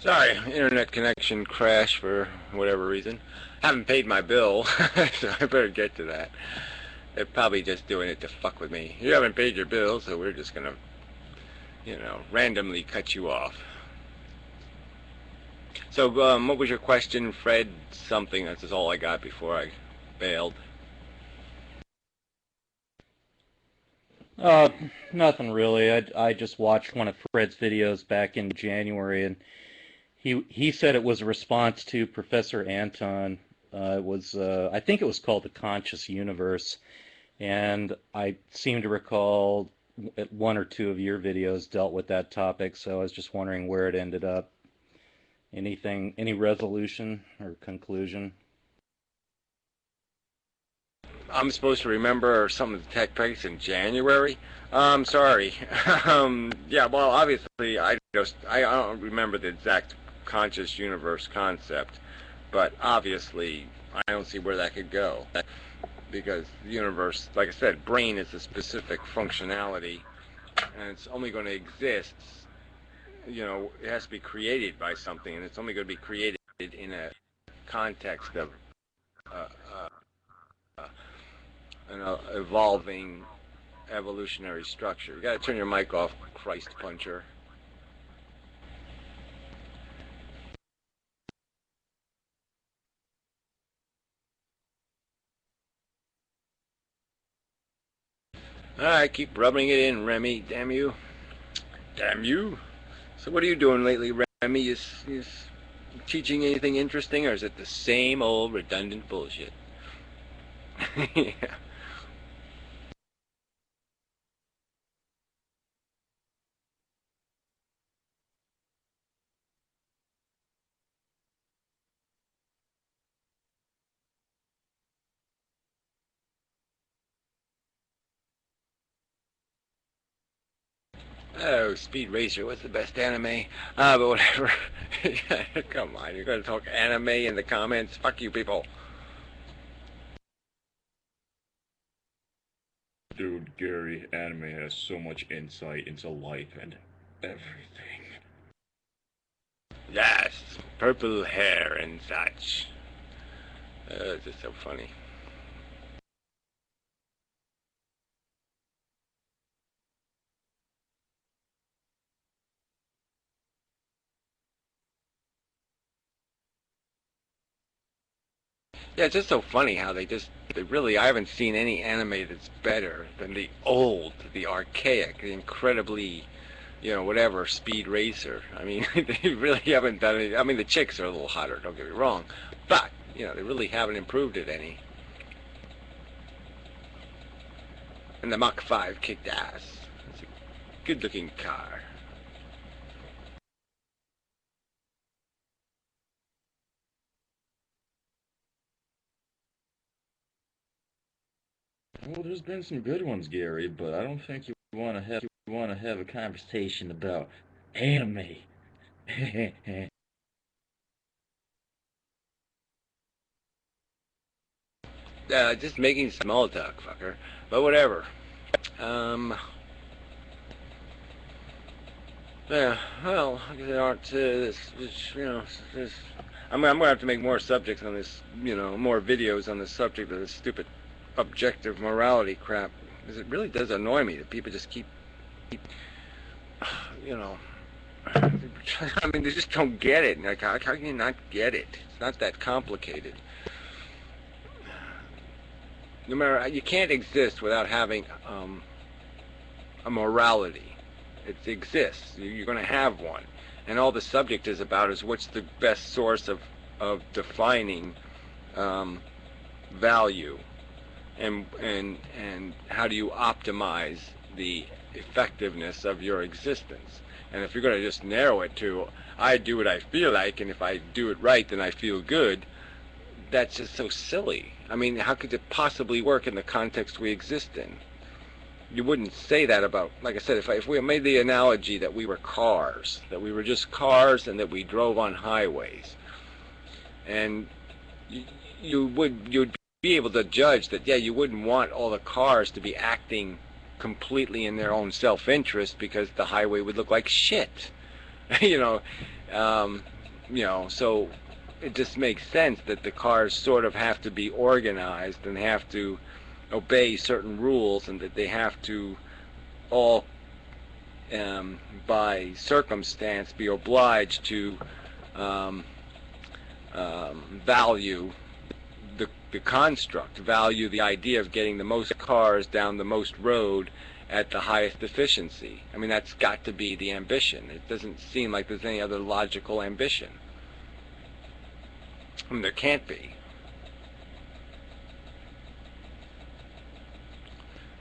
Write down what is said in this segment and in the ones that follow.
Sorry, internet connection crashed for whatever reason. Haven't paid my bill, so I better get to that. They're probably just doing it to fuck with me. You haven't paid your bill, so we're just gonna, randomly cut you off. So, what was your question, Fred? Something. That's just all I got before I bailed. Nothing really. I just watched one of Fred's videos back in January, and he said it was a response to Professor Anton. It was I think it was called The Conscious Universe, and I seem to recall one or two of your videos dealt with that topic. So I was just wondering where it ended up. Any resolution or conclusion? I'm supposed to remember some of the tech breaks in January. I'm sorry. Yeah, well, obviously, I don't remember the exact conscious universe concept, but obviously, I don't see where that could go, because the universe, like I said, brain is a specific functionality, and it's only going to exist. It has to be created by something, and it's only going to be created in a context of an evolving evolutionary structure. You got to turn your mic off, Christ puncher. Alright, keep rubbing it in, Remy. Damn you. Damn you. So what are you doing lately, Remy? Is teaching anything interesting, or is it the same old redundant bullshit? Yeah. Oh, Speed Racer, what's the best anime? But whatever. Come on, you're going to talk anime in the comments? Fuck you people. Dude, Gary, anime has so much insight into life and everything. Yes, purple hair and such. It's just so funny. Yeah, it's just so funny how they really, I haven't seen any anime that's better than the old, the archaic, the incredibly, whatever, Speed Racer. I mean, they really haven't done any. I mean, the chicks are a little hotter, don't get me wrong, but, they really haven't improved it any. And the Mach 5 kicked ass. It's a good-looking car. Well, there's been some good ones, Gary, but I don't think you want to have a conversation about anime. Just making small talk, fucker. But whatever. Yeah, well, there aren't I'm gonna have to make more subjects on this, more videos on the subject of this stupid objective morality crap, because it really does annoy me that people just keep, I mean, they just don't get it. Like, how can you not get it? It's not that complicated. No matter, you can't exist without having a morality. It exists. You're going to have one, and all the subject is about is what's the best source of defining value, and how do you optimize the effectiveness of your existence. And if you're going to just narrow it to I do what I feel like, and if I do it right, then I feel good, that's just so silly. I mean, how could it possibly work in the context we exist in? You wouldn't say that about, like I said, if we made the analogy that we were cars, that we were just cars and that we drove on highways, and you'd be able to judge that, yeah, you wouldn't want all the cars to be acting completely in their own self-interest, because the highway would look like shit. You know, so it just makes sense that the cars sort of have to be organized and have to obey certain rules, and that they have to all, by circumstance, be obliged to um, value the construct, value the idea of getting the most cars down the most road at the highest efficiency. I mean, that's got to be the ambition. It doesn't seem like there's any other logical ambition. I mean, there can't be.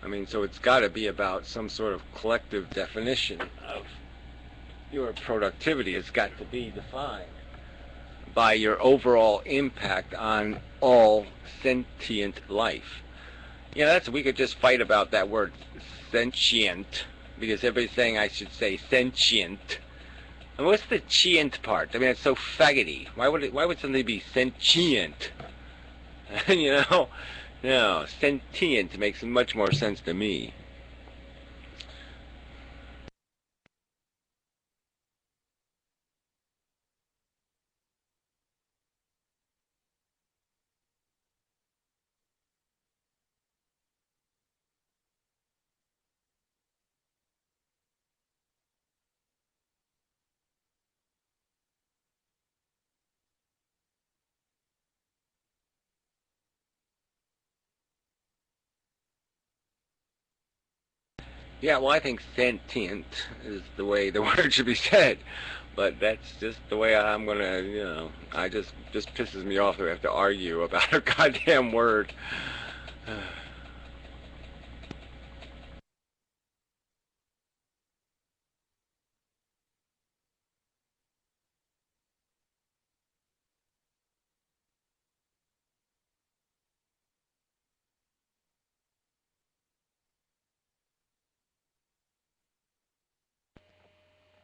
I mean, so it's got to be about some sort of collective definition of your productivity. It's got to be defined by your overall impact on all sentient life. You know, we could just fight about that word sentient, because everybody's saying I should say sentient. And what's the chient part? I mean, it's so faggoty. Why would something be sentient? You know? No, sentient makes much more sense to me. Yeah, well, I think sentient is the way the word should be said, but that's just the way I'm gonna, you know, I just pisses me off that we have to argue about a goddamn word.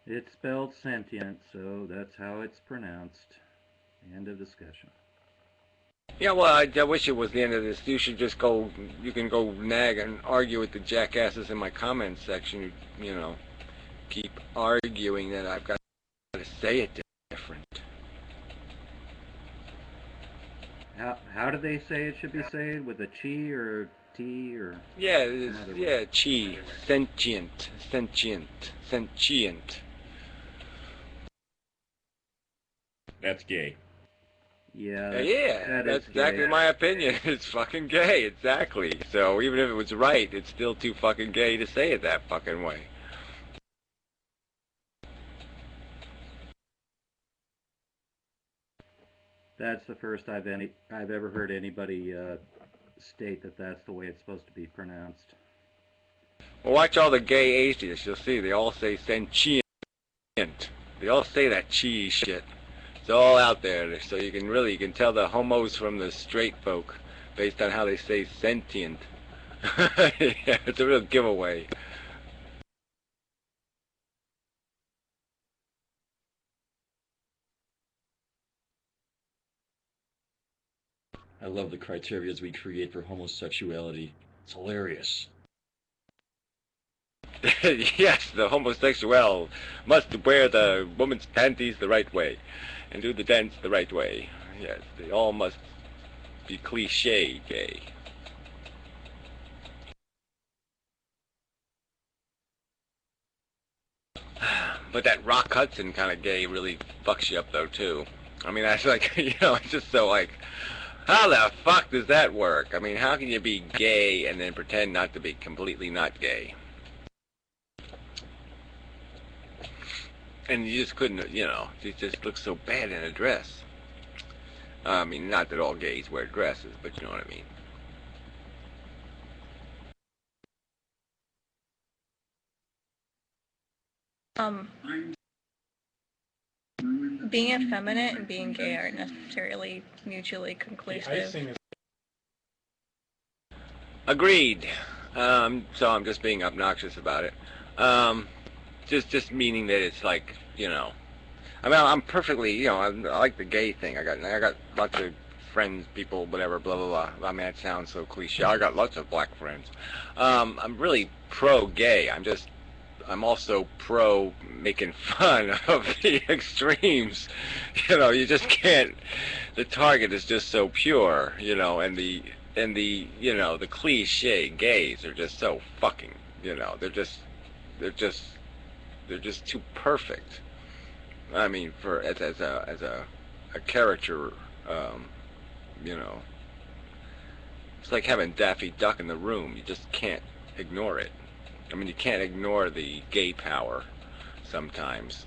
It's spelled sentient, so that's how it's pronounced. End of discussion. Yeah, well, I wish it was the end of this. You should just go, you can go nag and argue with the jackasses in my comments section. You know, keep arguing that I've got to say it different. How do they say it should be said? With a chi or t or? Yeah, yeah, chi, sentient, sentient, sentient. That's gay. Yeah. Yeah, that's exactly gay. my opinion. It's fucking gay, exactly. So even if it was right, it's still too fucking gay to say it that fucking way. That's the first I've ever heard anybody state that that's the way it's supposed to be pronounced. Well, watch all the gay atheists. You'll see they all say sentient. They all say that chi shit. It's all out there, so you can tell the homos from the straight folk based on how they say sentient. Yeah, it's a real giveaway. I love the criterias we create for homosexuality. It's hilarious. Yes, the homosexual must wear the woman's panties the right way and do the dance the right way. Yes, they all must be cliche gay. But that Rock Hudson kind of gay really fucks you up though too. I mean, that's like, you know, it's just so like, how the fuck does that work? I mean, how can you be gay and then pretend not to be completely not gay? And you just couldn't, you know, she just looks so bad in a dress. I mean, not that all gays wear dresses, but you know what I mean. Being effeminate and being gay aren't necessarily mutually conclusive. Agreed. So I'm just being obnoxious about it. Just meaning that it's like, you know, I mean, I'm perfectly, you know, I like the gay thing. I got lots of friends, people, whatever, blah blah blah. I mean, that sounds so cliche. I got lots of black friends. I'm really pro-gay. I'm just I'm also pro making fun of the extremes. You know, you just can't. The target is just so pure. You know, and the you know, the cliche gays are just so fucking. You know, they're just too perfect. I mean, for as a character, you know, it's like having Daffy Duck in the room. You just can't ignore it. I mean, you can't ignore the gay power sometimes.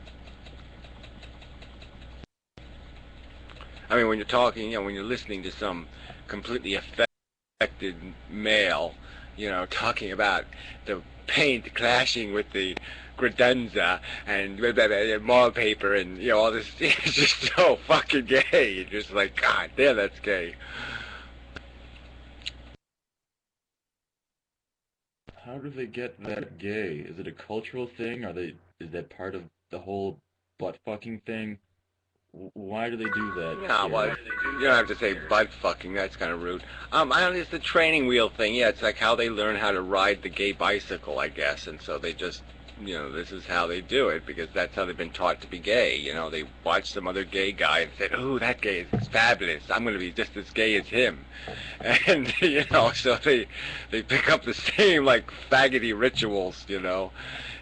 I mean, when you're talking, you know, when you're listening to some completely affected male, you know, talking about the paint clashing with the credenza and wallpaper and, you know, all this, it's just so fucking gay. You're just like, God damn, that's gay. How do they get that gay? Is it a cultural thing? Is that part of the whole butt fucking thing? Why do they do that? Yeah, well, you don't have to say butt fucking. That's kind of rude. I don't. It's the training wheel thing. Yeah, it's like how they learn how to ride the gay bicycle, I guess. And so they just, you know, this is how they do it because that's how they've been taught to be gay. You know, they watch some other gay guy and said, "Ooh, that gay is fabulous. I'm going to be just as gay as him." And you know, so they pick up the same like faggoty rituals, you know.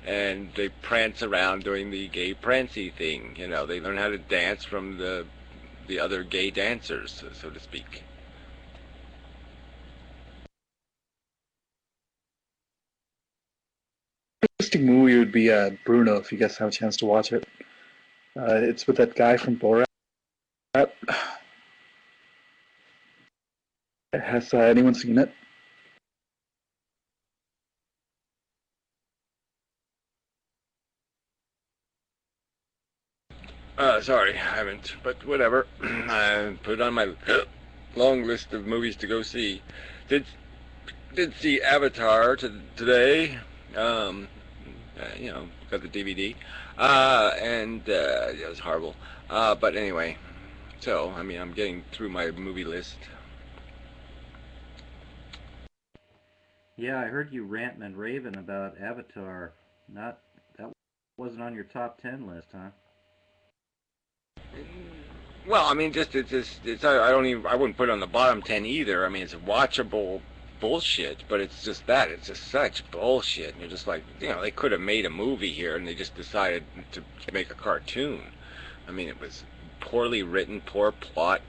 And they prance around doing the gay prancy thing. You know, they learn how to dance from the other gay dancers, so to speak. Interesting movie would be Bruno, if you guys have a chance to watch it. It's with that guy from Borat. Has anyone seen it? Sorry, I haven't, but whatever. I put it on my long list of movies to go see. Did see Avatar today. You know, got the DVD. And it was horrible. But anyway, so I mean, I'm getting through my movie list. Yeah, I heard you ranting and raving about Avatar. That wasn't on your top 10 list, huh? Well, I mean, it's I wouldn't put it on the bottom 10 either. I mean, it's watchable bullshit, but it's just such bullshit. And you're just like, you know, they could have made a movie here, and they just decided to make a cartoon. I mean, it was poorly written, poor plot,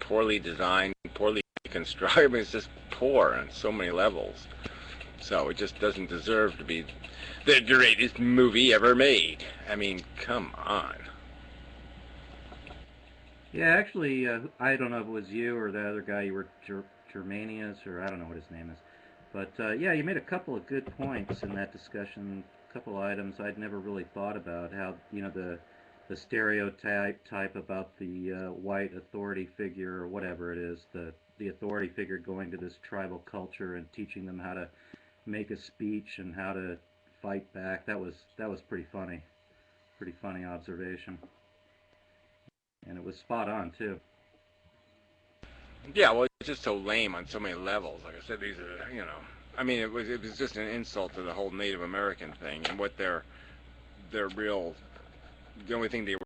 poorly designed, poorly constructed. I mean, it's just poor on so many levels. So it just doesn't deserve to be the greatest movie ever made. I mean, come on. Yeah, actually, I don't know if it was you or the other guy you were, Germanius, or I don't know what his name is. But yeah, you made a couple of good points in that discussion, a couple items I'd never really thought about, how, you know, the stereotype about the white authority figure, or whatever it is, the authority figure going to this tribal culture and teaching them how to make a speech and how to fight back. That was pretty funny observation. And it was spot on, too. Yeah, well, it's just so lame on so many levels. Like I said, these are, you know, I mean, it was just an insult to the whole Native American thing and what their real, the only thing they